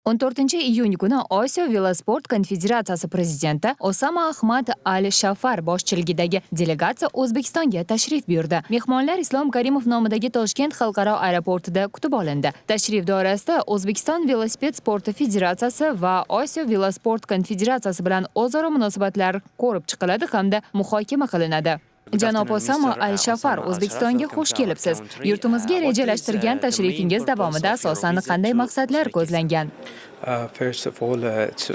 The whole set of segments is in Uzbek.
14-iyun kuni Osiyo velosport konfederatsiyasi prezidenti Osama Ahmad Al-Shafar boshchiligidagi delegatsiya O'zbekistonga tashrif buyurdi. Mehmonlar Islom Karimov nomidagi Toshkent xalqaro aeroportida kutib olindi. Tashrif doirasida O'zbekiston velosiped sporti federatsiyasi va Osiyo velosport konfederatsiyasi bilan o'zaro munosabatlar ko'rib chiqiladi hamda muhokama qilinadi. Janob Osama Al-Shafar, O'zbekistonga xush kelibsiz. Yurtimizga rejalashtirgan tashrifingiz davomida asosan qanday maqsadlar ko'zlangan? First of all,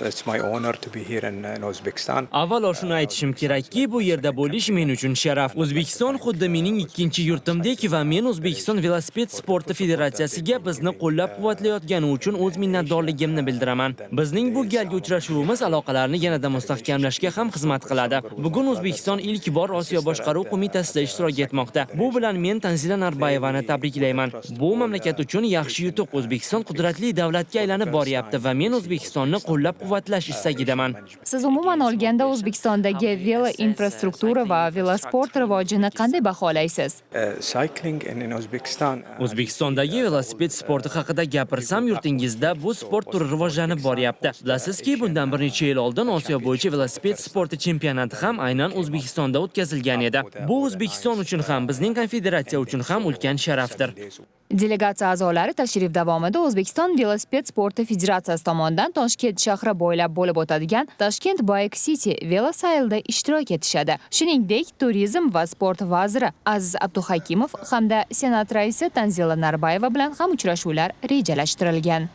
it's my honor to be here in Uzbekistan. Avvalo shuni aytishim kerakki, bu yerda bo'lish men uchun sharaf. O'zbekiston xuddi mening ikkinchi yurtimdek va men O'zbekiston velosiped sporti federatsiyasiga bizni qo'llab-quvvatlayotgani uchun o'z minnatdorligimni bildiraman. Bizning bu galgi uchrashuvimiz aloqalarni yanada mustahkamlashga ham xizmat qiladi. Bugun O'zbekiston ilk bor Osiyo boshqaruv qo'mitasida ishtirok etmoqda. Bu bilan men Tanzila Narbayevani tabriklayman. Bu mamlakat uchun yaxshi yutuq. O'zbekiston qudratli davlatga aylanib boryapti va men O'zbekistonni qo'llab-quvvatlash istagidaman. Siz umuman olganda O'zbekistondagi velo infrastruktura va velosport rivojini qanday baholaysiz? O'zbekistondagi velosiped sporti haqida gapirsam, yurtingizda bu sport turi rivojlanib boryapti. Bilasizki, bundan bir necha yil oldin Osiyo bo'yicha velosiped sporti chempionati ham aynan O'zbekistonda o'tkazilgan edi. Bu O'zbekiston uchun ham, bizning konfederatsiya uchun ham ulkan sharafdir. Delegatsiya a'zolari tashrif davomida O'zbekiston velosiped sporti federatsiyasi tomonidan Toshkent shahri bo'ylab bo'lib o'tadigan Toshkent Bike City velosaylda ishtirok etishadi. Shuningdek, turizm va sport vaziri Aziz Abduhakimov hamda senat raisi Tanzila Narbayeva bilan ham uchrashuvlar rejalashtirilgan.